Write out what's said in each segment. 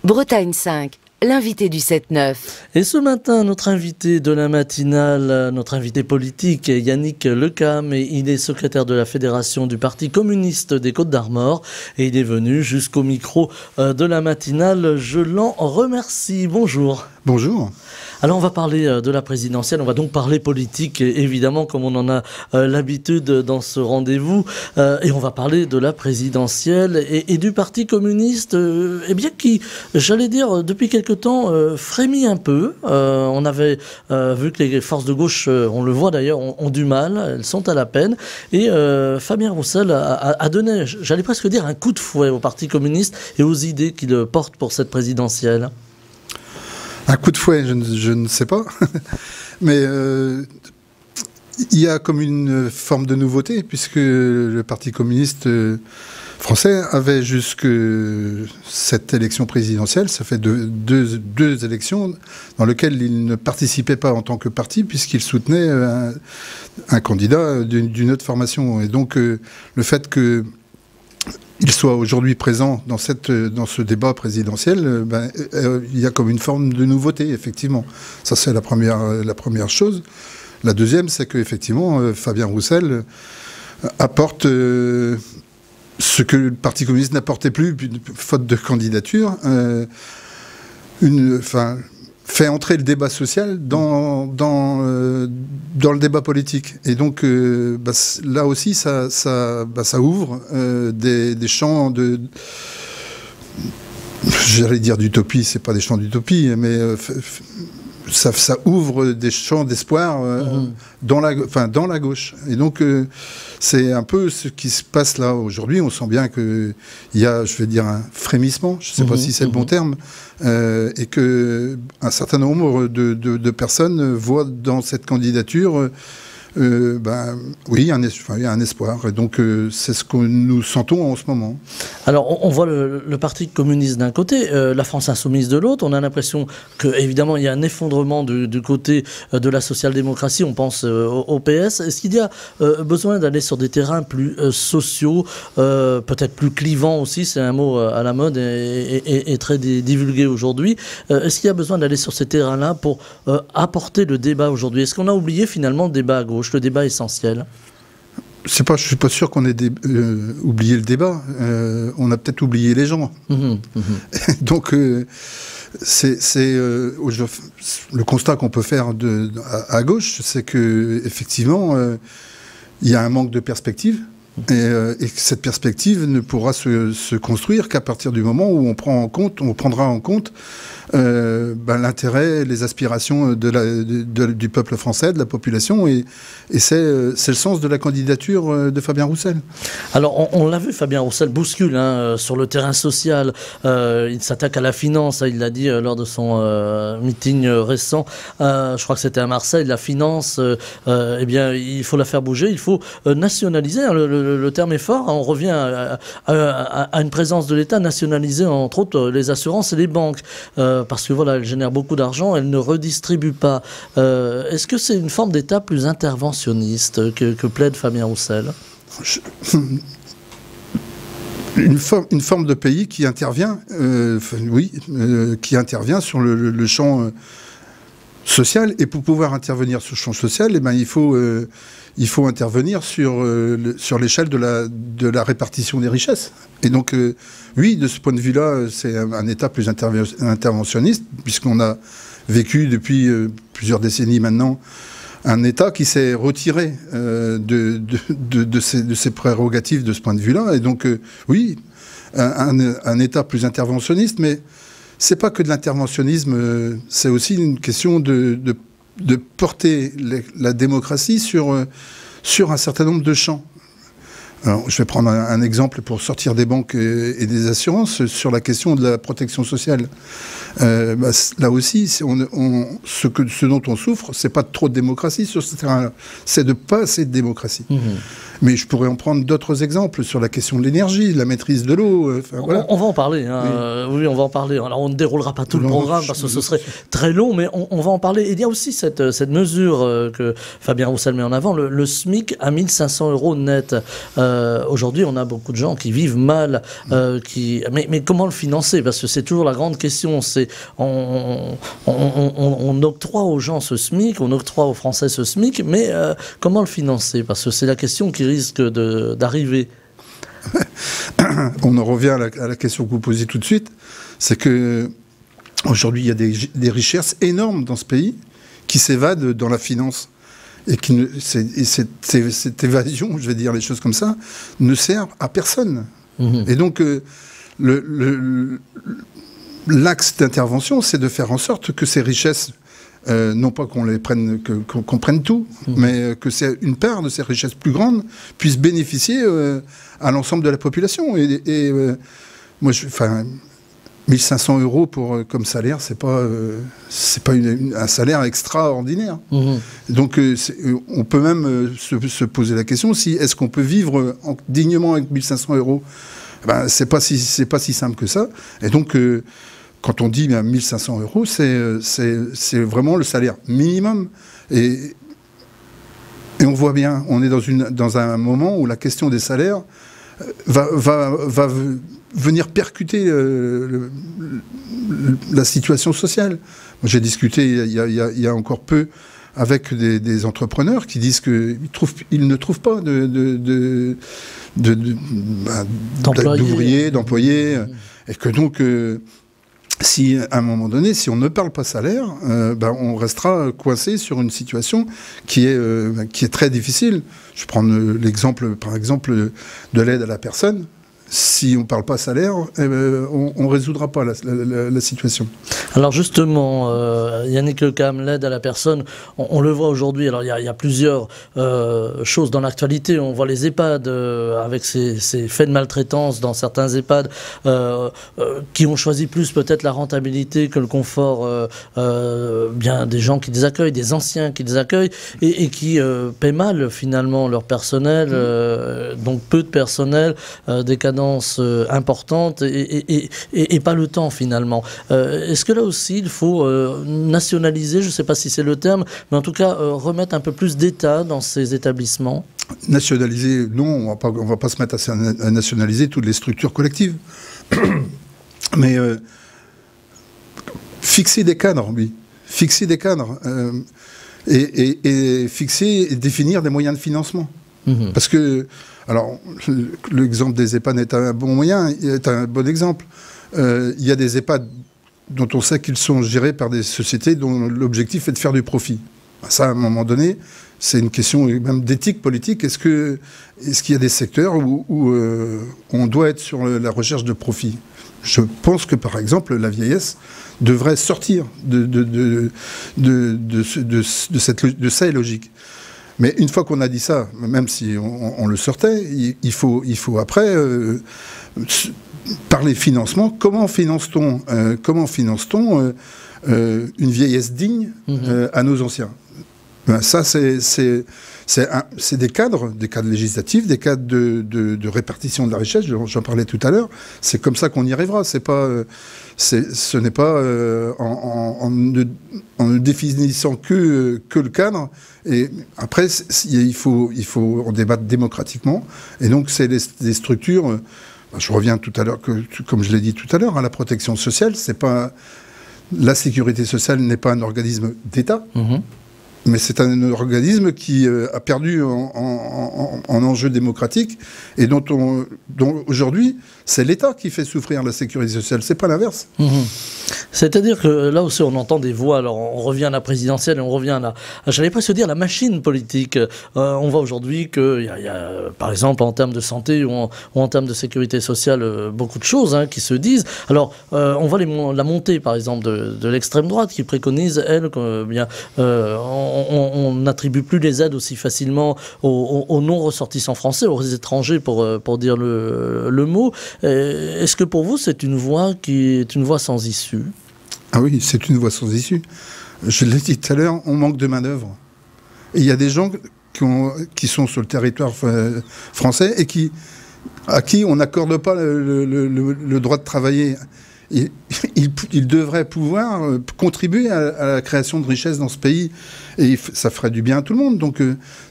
Bretagne 5, l'invité du 7-9. Et ce matin, notre invité de la matinale, notre invité politique est Yannick Lecam, et il est secrétaire de la fédération du Parti communiste des Côtes-d'Armor, et il est venu jusqu'au micro de la matinale. Je l'en remercie. Bonjour. Bonjour. Alors on va parler de la présidentielle, on va donc parler politique, évidemment, comme on en a l'habitude dans ce rendez-vous, et on va parler de la présidentielle et du Parti communiste, eh bien qui, j'allais dire, depuis quelque temps, frémit un peu. On avait vu que les forces de gauche, on le voit d'ailleurs, ont du mal, elles sont à la peine, et Fabien Roussel a donné, j'allais presque dire, un coup de fouet au Parti communiste et aux idées qu'il porte pour cette présidentielle. Un coup de fouet, je ne sais pas, mais il y a comme une forme de nouveauté, puisque le Parti communiste français avait jusque cette élection présidentielle, ça fait deux élections, dans lesquelles il ne participait pas en tant que parti, puisqu'il soutenait un candidat d'une autre formation. Et donc le fait que il soit aujourd'hui présent dans ce débat présidentiel, il y a comme une forme de nouveauté, effectivement. Ça, c'est la première chose. La deuxième, c'est qu'effectivement, Fabien Roussel apporte ce que le Parti communiste n'apportait plus, faute de candidature, fait entrer le débat social dans le débat politique. Et donc, là aussi, ça ouvre des champs de... J'allais dire d'utopie, c'est pas des champs d'utopie, mais ça ouvre des champs d'espoir dans la gauche. Et donc, c'est un peu ce qui se passe là aujourd'hui. On sent bien qu'il y a, je vais dire, un frémissement, je ne sais pas si c'est le bon terme, et qu'un certain nombre de personnes voient dans cette candidature oui, il y a un espoir. Et donc, c'est ce que nous sentons en ce moment. Alors, on voit le Parti communiste d'un côté, la France insoumise de l'autre. On a l'impression qu'évidemment, il y a un effondrement du côté de la social-démocratie. On pense au PS. Est-ce qu'il y a besoin d'aller sur des terrains plus sociaux, peut-être plus clivants aussi? C'est un mot à la mode et très divulgué aujourd'hui. Est-ce qu'il y a besoin d'aller sur ces terrains-là pour apporter le débat aujourd'hui? Est-ce qu'on a oublié finalement le débat à gauche, le débat essentiel? Je ne suis pas sûr qu'on ait oublié le débat. On a peut-être oublié les gens. Donc, c'est le constat qu'on peut faire à gauche, c'est qu'effectivement, il y a un manque de perspective. Et que cette perspective ne pourra se construire qu'à partir du moment où on prendra en compte l'intérêt, les aspirations du peuple français, de la population, et c'est le sens de la candidature de Fabien Roussel. Alors on l'a vu, Fabien Roussel bouscule sur le terrain social, il s'attaque à la finance, il l'a dit lors de son meeting récent, je crois que c'était à Marseille, la finance, eh bien il faut la faire bouger, il faut nationaliser, le terme est fort, on revient à une présence de l'État, nationaliser entre autres les assurances et les banques, parce que voilà, elles génèrent beaucoup d'argent, elles ne redistribuent pas. Est-ce que c'est une forme d'État plus interventionniste que plaide Fabien Roussel? Une forme de pays qui intervient, qui intervient sur le champ social, et pour pouvoir intervenir sur le champ social, il faut intervenir sur l'échelle de la répartition des richesses. Et donc, oui, de ce point de vue-là, c'est un État plus interventionniste, puisqu'on a vécu depuis plusieurs décennies maintenant un État qui s'est retiré de ses prérogatives de ce point de vue-là. Et donc, oui, un État plus interventionniste, mais c'est pas que de l'interventionnisme, c'est aussi une question de porter la démocratie sur un certain nombre de champs. Alors, je vais prendre un exemple pour sortir des banques et des assurances sur la question de la protection sociale. Là aussi, ce dont on souffre, c'est pas trop de démocratie sur ce terrain-là, c'est de pas assez de démocratie. Mais je pourrais en prendre d'autres exemples sur la question de l'énergie, la maîtrise de l'eau. Voilà. On va en parler. Hein. Oui, on va en parler. Alors, on ne déroulera pas tout le programme parce que ce serait très long, mais on va en parler. Et il y a aussi cette mesure que Fabien Roussel met en avant, le SMIC à 1 500 € net. Aujourd'hui, on a beaucoup de gens qui vivent mal. Mais comment le financer? Parce que c'est toujours la grande question. On octroie aux gens ce SMIC, on octroie aux Français ce SMIC, mais comment le financer? Parce que c'est la question qui risque d'arriver. On en revient à la question que vous posez tout de suite. C'est que aujourd'hui, il y a des richesses énormes dans ce pays qui s'évadent dans la finance. Et cette évasion, je vais dire les choses comme ça, ne sert à personne. Et donc, l'axe d'intervention, c'est de faire en sorte que ces richesses, non pas qu'on les prenne, qu'on prenne tout, mais que c'est une part de ces richesses plus grandes puisse bénéficier à l'ensemble de la population. Moi, 1 500 € comme salaire, c'est pas un salaire extraordinaire. Donc, on peut même se poser la question est-ce qu'on peut vivre dignement avec 1 500 €? Ben, c'est pas si simple que ça. Et donc, quand on dit 1 500 €, c'est vraiment le salaire minimum. Et on voit bien, on est dans un moment où la question des salaires va venir percuter la situation sociale. J'ai discuté il y a encore peu avec des entrepreneurs qui disent qu'ils ne trouvent pas d'ouvriers, d'employés, et que donc, si à un moment donné, si on ne parle pas salaire, on restera coincé sur une situation qui est très difficile. Je prends l'exemple, par exemple, de l'aide à la personne. Si on ne parle pas salaire, on ne résoudra pas la situation. Alors justement, Yannick Lecam, l'aide à la personne, on le voit aujourd'hui. Alors il y a plusieurs choses dans l'actualité. On voit les EHPAD avec ces faits de maltraitance dans certains EHPAD qui ont choisi plus peut-être la rentabilité que le confort bien des gens qui les accueillent, des anciens qui les accueillent et qui paient mal finalement leur personnel, donc peu de personnel, des cadences importantes et pas le temps finalement. Est-ce que là aussi il faut nationaliser, je ne sais pas si c'est le terme, mais en tout cas remettre un peu plus d'État dans ces établissements? Nationaliser, non, on va pas se mettre à nationaliser toutes les structures collectives. Mais fixer des cadres, oui. Fixer des cadres et fixer et définir des moyens de financement. Parce que, alors, l'exemple des EHPAD est un bon moyen, est un bon exemple. Il y a des EHPAD dont on sait qu'ils sont gérés par des sociétés dont l'objectif est de faire du profit. Ça, à un moment donné, c'est une question même d'éthique politique. Est-ce qu'il y a des secteurs où on doit être sur la recherche de profit? Je pense que, par exemple, la vieillesse devrait sortir de sa logique. Mais une fois qu'on a dit ça, même si on le sortait, il faut après parler financement. Comment finance-t-on une vieillesse digne à nos anciens? Ça, c'est des cadres législatifs, des cadres de répartition de la richesse. J'en parlais tout à l'heure. C'est comme ça qu'on y arrivera. Ce n'est pas en ne définissant que le cadre. Et après, il faut en débattre démocratiquement. Et donc, c'est des structures. Je reviens tout à l'heure, comme je l'ai dit tout à l'heure, à la protection sociale. La sécurité sociale n'est pas un organisme d'État. Mais c'est un organisme qui a perdu en enjeu démocratique et dont aujourd'hui, c'est l'État qui fait souffrir la sécurité sociale, c'est pas l'inverse. C'est-à-dire que là aussi on entend des voix, alors on revient à la présidentielle et on revient à j'allais pas se dire la machine politique. On voit aujourd'hui qu'il y a, par exemple, en termes de santé ou en termes de sécurité sociale, beaucoup de choses qui se disent. Alors, on voit la montée, par exemple, de l'extrême droite qui préconise, elle, on n'attribue plus les aides aussi facilement aux non-ressortissants français, aux étrangers, pour dire le mot. Est-ce que pour vous, c'est une voie qui est une voie sans issue? Ah oui, c'est une voie sans issue. Je l'ai dit tout à l'heure, on manque de main-d'œuvre. Et il y a des gens qui sont sur le territoire français et à qui on n'accorde pas le droit de travailler. Il devrait pouvoir contribuer à la création de richesses dans ce pays, et ça ferait du bien à tout le monde. Donc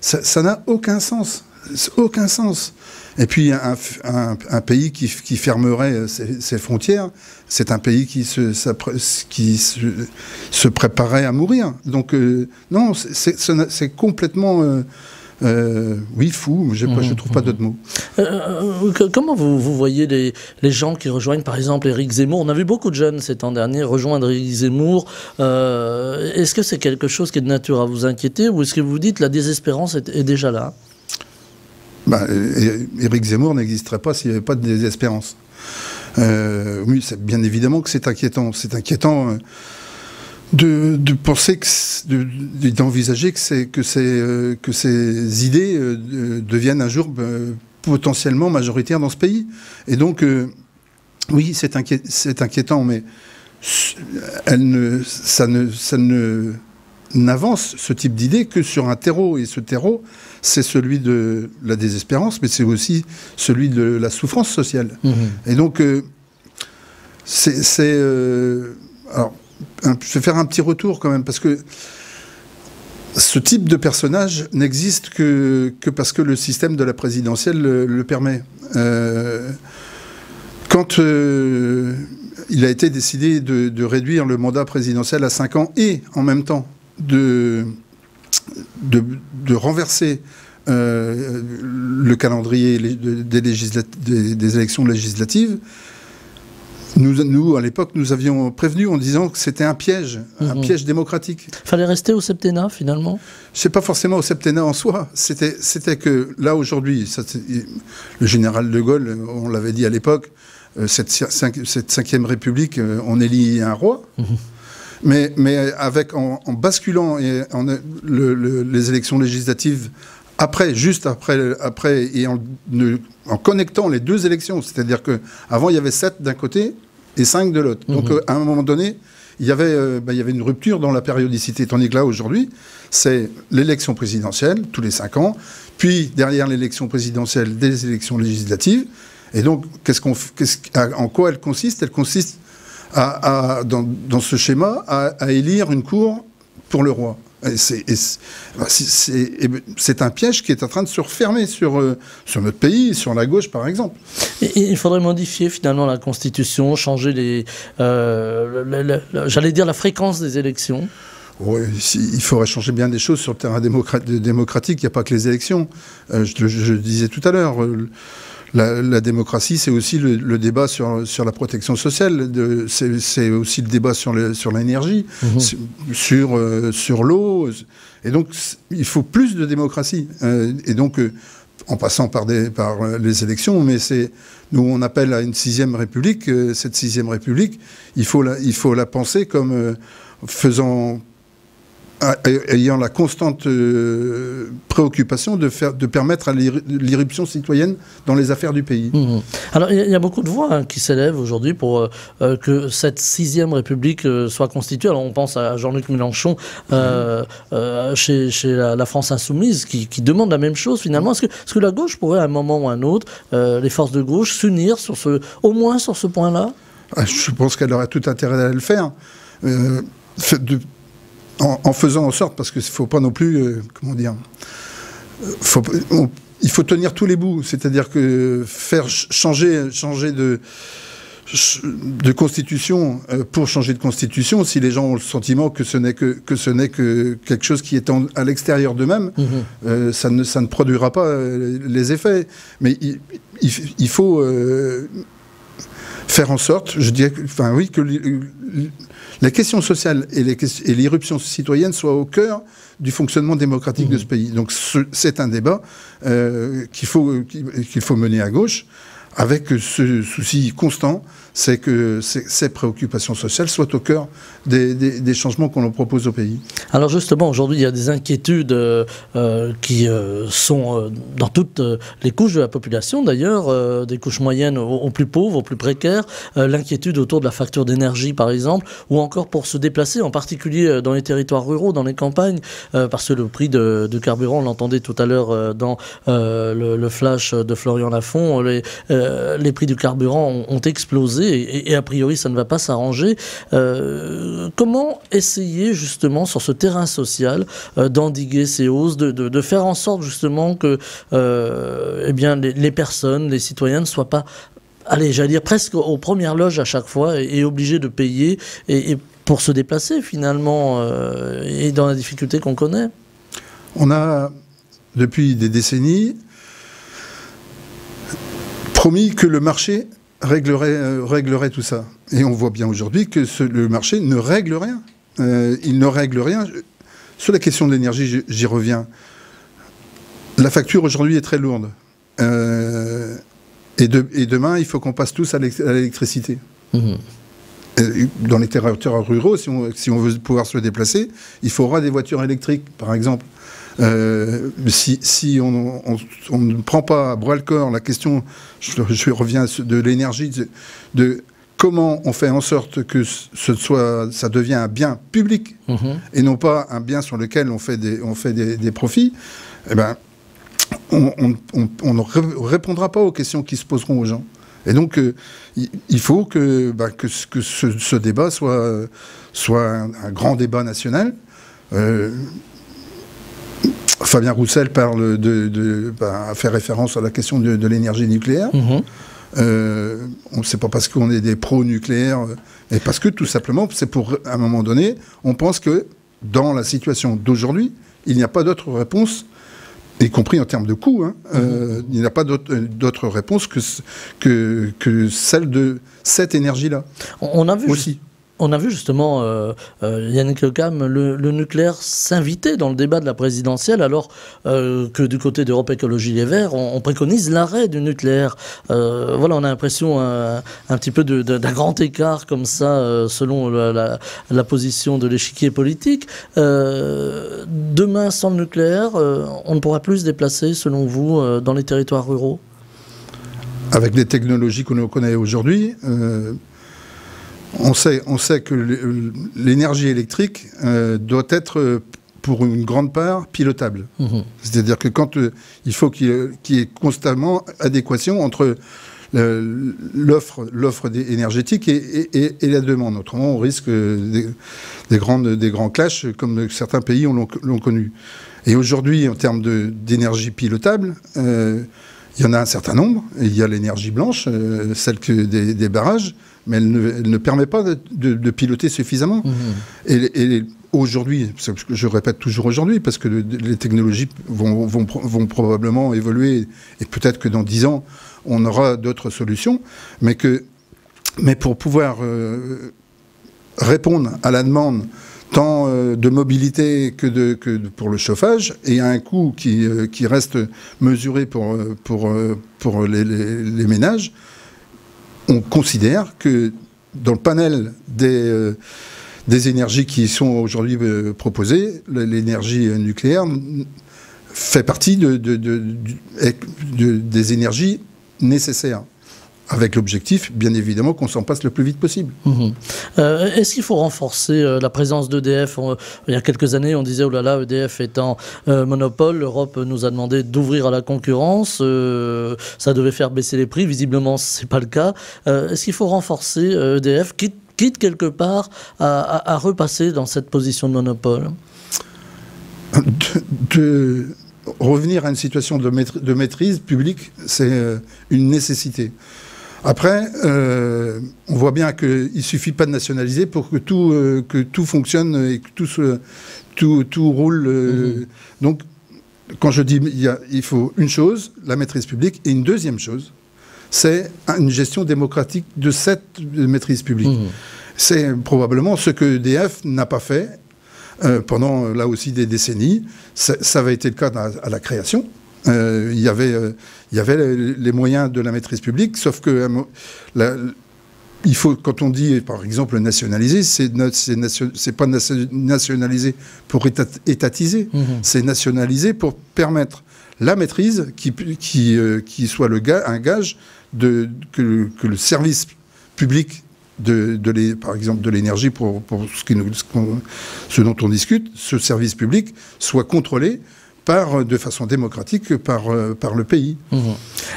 ça n'a aucun sens. Aucun sens. Et puis un pays qui fermerait ses frontières, c'est un pays qui se préparait à mourir. Donc non, c'est complètement fou. Je trouve pas d'autres mots. Comment vous voyez les gens qui rejoignent par exemple Éric Zemmour? On a vu beaucoup de jeunes ces temps derniers rejoindre Éric Zemmour. Est-ce que c'est quelque chose qui est de nature à vous inquiéter, ou est-ce que vous dites la désespérance est déjà là? Éric Zemmour n'existerait pas s'il n'y avait pas de désespérance. Oui, c'est bien évidemment que c'est inquiétant. C'est inquiétant de penser d'envisager que ces idées deviennent un jour potentiellement majoritaires dans ce pays. Et donc, oui, c'est inquiétant, mais ça n'avance ce type d'idée que sur un terreau, et ce terreau, c'est celui de la désespérance, mais c'est aussi celui de la souffrance sociale. Et donc, alors, je vais faire un petit retour quand même, parce que ce type de personnage n'existe que parce que le système de la présidentielle le permet. Quand il a été décidé de réduire le mandat présidentiel à 5 ans et en même temps de renverser le calendrier des élections législatives, nous, à l'époque, nous avions prévenu en disant que c'était un piège démocratique. Fallait rester au septennat, finalement? C'est pas forcément au septennat en soi. C'était que, là, aujourd'hui, le général de Gaulle, on l'avait dit à l'époque, cette 5e République, on élit un roi. Mais en basculant les élections législatives juste après, et en connectant les deux élections, c'est-à-dire qu'avant il y avait 7 d'un côté et 5 de l'autre. Donc à un moment donné, il y avait une rupture dans la périodicité, tandis que là aujourd'hui, c'est l'élection présidentielle tous les 5 ans, puis derrière l'élection présidentielle, des élections législatives. Et donc, en quoi elle consiste? Elle consiste dans ce schéma, à élire une cour pour le roi. C'est un piège qui est en train de se refermer sur notre pays, sur la gauche par exemple. Et il faudrait modifier finalement la Constitution, changer j'allais dire la fréquence des élections. Oui, il faudrait changer bien des choses sur le terrain démocratique, il n'y a pas que les élections. Je le disais tout à l'heure. La démocratie, c'est aussi le débat sur la protection sociale, c'est aussi le débat sur l'énergie, sur l'eau. Et donc, il faut plus de démocratie. Et donc, en passant par les élections, mais nous, on appelle à une 6e République. Cette 6e République, il faut la penser comme ayant la constante préoccupation de permettre à l'irruption citoyenne dans les affaires du pays. Alors, il y a beaucoup de voix qui s'élèvent aujourd'hui pour que cette 6e République soit constituée. Alors, on pense à Jean-Luc Mélenchon chez la France Insoumise qui demande la même chose finalement. Est-ce que la gauche pourrait, à un moment ou à un autre, les forces de gauche, s'unir au moins sur ce point-là? Je pense qu'elle aurait tout intérêt à le faire. En faisant en sorte, parce qu'il ne faut pas non plus, il faut tenir tous les bouts, c'est-à-dire que faire changer de constitution pour changer de constitution, si les gens ont le sentiment que ce n'est que quelque chose qui est à l'extérieur d'eux-mêmes, ça ne produira pas les effets. Mais il faut faire en sorte, je dirais, que la question sociale et l'irruption citoyenne soient au cœur du fonctionnement démocratique de ce pays. Donc c'est un débat qu'il faut mener à gauche, avec ce souci constant, c'est que ces préoccupations sociales soient au cœur des changements qu'on leur propose au pays. Alors justement, aujourd'hui, il y a des inquiétudes qui sont dans toutes les couches de la population, d'ailleurs, des couches moyennes aux plus pauvres, aux plus précaires, l'inquiétude autour de la facture d'énergie, par exemple, ou encore pour se déplacer, en particulier dans les territoires ruraux, dans les campagnes, parce que le prix de carburant, on l'entendait tout à l'heure dans le flash de Florian Lafont, les prix du carburant ont explosé et a priori ça ne va pas s'arranger. Comment essayer justement sur ce terrain social d'endiguer ces hausses, de faire en sorte justement que eh bien, les personnes, les citoyens ne soient pas, allez, j'allais dire presque aux premières loges à chaque fois et obligés de payer et pour se déplacer finalement et dans la difficulté qu'on connaît? On a depuis des décennies promis que le marché réglerait tout ça. Et on voit bien aujourd'hui que le marché ne règle rien. Il ne règle rien. Sur la question de l'énergie, j'y reviens. La facture aujourd'hui est très lourde. Et demain, il faut qu'on passe tous à l'électricité. Mmh. Dans les territoires ruraux, si on veut pouvoir se déplacer, il faudra des voitures électriques, par exemple. Si on ne prend pas à bras-le-corps la question, je reviens de l'énergie, de comment on fait en sorte que ça devient un bien public et non pas un bien sur lequel on fait des profits, eh ben, on ne répondra pas aux questions qui se poseront aux gens. Et donc, il faut que ce débat soit un grand débat national. Fabien Roussel parle fait référence à la question de l'énergie nucléaire. C'est pas parce qu'on est des pro-nucléaires, mais parce que tout simplement, c'est pour, à un moment donné, on pense que dans la situation d'aujourd'hui, il n'y a pas d'autre réponse, y compris en termes de coûts, il n'y a pas d'autre réponse que celle de cette énergie-là. On a vu aussi. On a vu justement Yannick Le Cam, le nucléaire s'inviter dans le débat de la présidentielle, alors que du côté d'Europe Écologie Les Verts, on préconise l'arrêt du nucléaire. Voilà, on a l'impression un petit peu d'un grand écart comme ça, selon la position de l'échiquier politique. Demain, sans le nucléaire, on ne pourra plus se déplacer, selon vous, dans les territoires ruraux? Avec les technologies que l'on connaît aujourd'hui, on sait que l'énergie électrique doit être, pour une grande part, pilotable. C'est-à-dire que il faut qu'il y ait constamment adéquation entre l'offre énergétique et la demande. Autrement, on risque des grands clashs, comme certains pays l'ont connu. Et aujourd'hui, en termes d'énergie pilotable, il y en a un certain nombre. Il y a l'énergie blanche, celle des barrages, mais elle ne permet pas de piloter suffisamment. Et aujourd'hui, je répète toujours aujourd'hui, parce que les technologies vont probablement évoluer, et peut-être que dans 10 ans, on aura d'autres solutions, mais pour pouvoir répondre à la demande tant de mobilité que pour le chauffage, et à un coût qui reste mesuré pour les ménages, on considère que dans le panel des énergies qui sont aujourd'hui proposées, l'énergie nucléaire fait partie des énergies nécessaires, avec l'objectif, bien évidemment, qu'on s'en passe le plus vite possible. Est-ce qu'il faut renforcer la présence d'EDF? Il y a quelques années, on disait, oh là là, EDF étant monopole, l'Europe nous a demandé d'ouvrir à la concurrence, ça devait faire baisser les prix, visiblement, ce n'est pas le cas. Est-ce qu'il faut renforcer EDF, quitte quelque part à repasser dans cette position de monopole? Revenir à une situation de maîtrise publique, c'est une nécessité. Après, on voit bien qu'il ne suffit pas de nationaliser pour que tout fonctionne et que tout roule. Donc, quand je dis il faut une chose, la maîtrise publique, et une deuxième chose, c'est une gestion démocratique de cette maîtrise publique. C'est probablement ce que EDF n'a pas fait pendant, là aussi, des décennies. Ça avait été le cas à la création. Il y avait les moyens de la maîtrise publique, sauf que il faut, quand on dit, par exemple, nationaliser, c'est pas nationaliser pour étatiser, c'est nationaliser pour permettre la maîtrise qui soit un gage que le service public par exemple de l'énergie pour ce dont on discute, ce service public soit contrôlé de façon démocratique par le pays.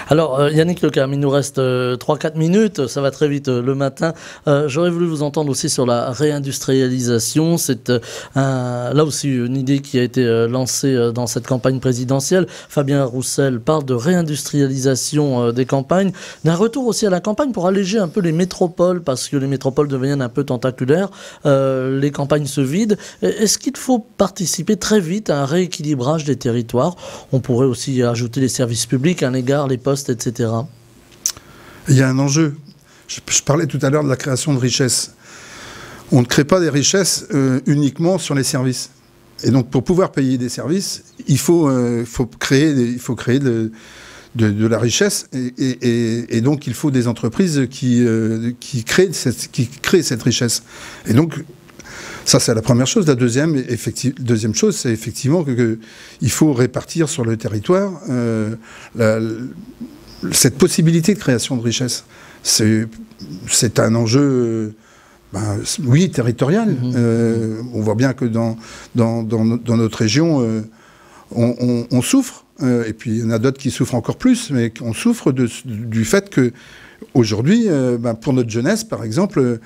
Alors, Yannick Le Cam, il nous reste 3-4 minutes, ça va très vite le matin. J'aurais voulu vous entendre aussi sur la réindustrialisation. C'est là aussi une idée qui a été lancée dans cette campagne présidentielle. Fabien Roussel parle de réindustrialisation des campagnes, d'un retour aussi à la campagne pour alléger un peu les métropoles, parce que les métropoles deviennent un peu tentaculaires, les campagnes se vident. Est-ce qu'il faut participer très vite à un rééquilibrage des territoires? On pourrait aussi ajouter les services publics, un égard, les postes, etc. Il y a un enjeu. Je parlais tout à l'heure de la création de richesses. On ne crée pas des richesses uniquement sur les services. Et donc, pour pouvoir payer des services, il faut créer de la richesse. Et donc, il faut des entreprises qui créent cette richesse. Et donc, ça, c'est la première chose. La deuxième chose, c'est effectivement qu'il faut répartir sur le territoire cette possibilité de création de richesse. C'est un enjeu, oui, territorial. On voit bien que dans notre région, on souffre. Et puis, il y en a d'autres qui souffrent encore plus, mais on souffre du fait que aujourd'hui, pour notre jeunesse, par exemple,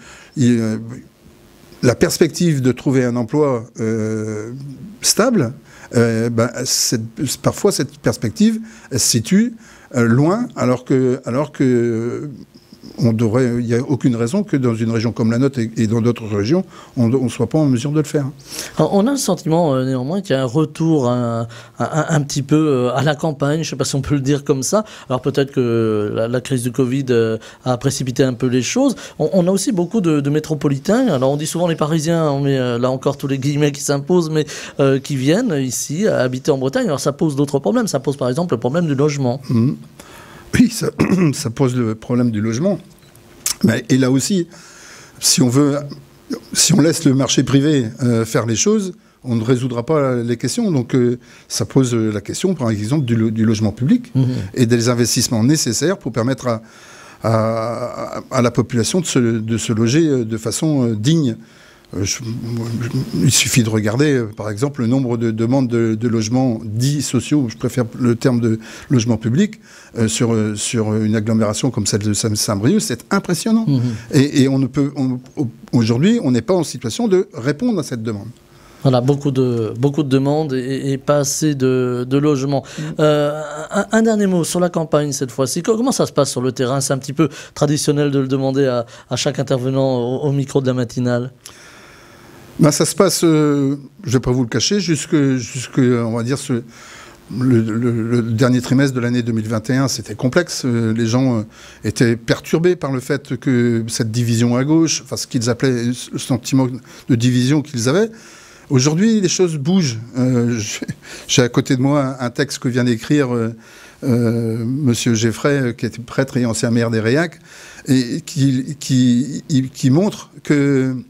la perspective de trouver un emploi stable, parfois cette perspective, elle se situe loin, alors que il n'y a aucune raison que dans une région comme la nôtre et dans d'autres régions, on ne soit pas en mesure de le faire. Alors, on a le sentiment néanmoins qu'il y a un retour un petit peu à la campagne, je ne sais pas si on peut le dire comme ça. Alors peut-être que la crise du Covid a précipité un peu les choses. On a aussi beaucoup de métropolitains. Alors on dit souvent les Parisiens, on met là encore tous les guillemets qui s'imposent, mais qui viennent ici habiter en Bretagne. Alors ça pose d'autres problèmes. Ça pose par exemple le problème du logement. Oui, ça pose le problème du logement. Et là aussi, si on laisse le marché privé faire les choses, on ne résoudra pas les questions. Donc ça pose la question, par exemple, du logement public et des investissements nécessaires pour permettre à la population de se loger de façon digne. Il suffit de regarder, par exemple, le nombre de demandes de logements dits sociaux, je préfère le terme de logement public, sur une agglomération comme celle de Saint-Brieuc, c'est impressionnant. Et aujourd'hui, on n'est pas en situation de répondre à cette demande. Voilà, beaucoup de demandes et pas assez de logements. Un dernier mot sur la campagne cette fois-ci. Comment ça se passe sur le terrain? C'est un petit peu traditionnel de le demander à chaque intervenant au micro de la matinale. Ça se passe, je ne vais pas vous le cacher, jusque on va dire, le dernier trimestre de l'année 2021, c'était complexe. Les gens étaient perturbés par le fait que cette division à gauche, enfin ce qu'ils appelaient le sentiment de division qu'ils avaient. Aujourd'hui, les choses bougent. J'ai à côté de moi un texte que vient d'écrire Monsieur Geffray, qui était prêtre et ancien maire d'Airéac, et qui montre qu'il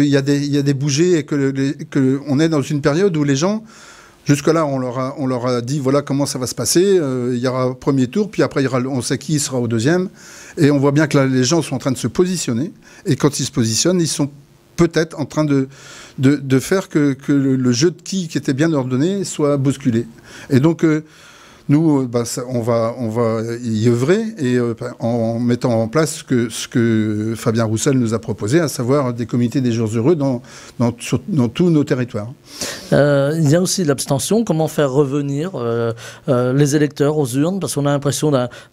y a des bougées et que on est dans une période où les gens, jusque-là, on leur a dit voilà comment ça va se passer. Il y aura un premier tour, puis après on sait qui sera au deuxième, et on voit bien que là, les gens sont en train de se positionner. Et quand ils se positionnent, ils sont peut-être en train de faire que le jeu de qui était bien ordonné soit bousculé. Et donc nous, on va y œuvrer et en mettant en place ce que Fabien Roussel nous a proposé, à savoir des comités des jours heureux dans tous nos territoires. Il y a aussi l'abstention. Comment faire revenir les électeurs aux urnes? Parce qu'on a l'impression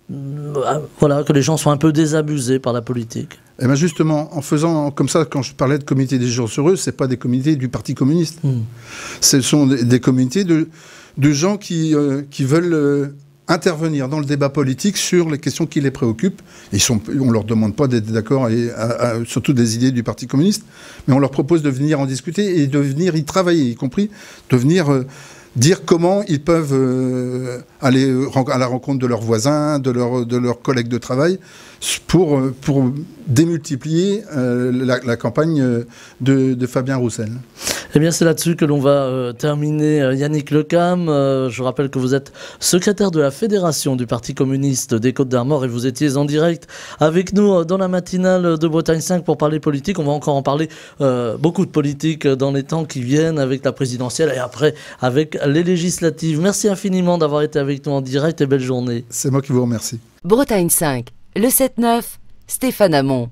que les gens sont un peu désabusés par la politique. Et bien justement, en faisant comme ça, quand je parlais de comités des jours heureux, ce n'est pas des comités du Parti communiste. Ce sont des comités de gens qui veulent intervenir dans le débat politique sur les questions qui les préoccupent. On ne leur demande pas d'être d'accord surtout des idées du Parti communiste, mais on leur propose de venir en discuter et de venir y travailler, y compris de venir dire comment ils peuvent aller à la rencontre de leurs voisins, de leurs collègues de travail, pour démultiplier la campagne de Fabien Roussel. Eh bien, c'est là-dessus que l'on va terminer. Yannick Lecam, je rappelle que vous êtes secrétaire de la Fédération du Parti communiste des Côtes-d'Armor et vous étiez en direct avec nous dans la matinale de Bretagne 5 pour parler politique. On va encore en parler beaucoup de politique dans les temps qui viennent avec la présidentielle et après avec les législatives. Merci infiniment d'avoir été avec nous en direct et belle journée. C'est moi qui vous remercie. Bretagne 5, le 7-9, Stéphane Hamon.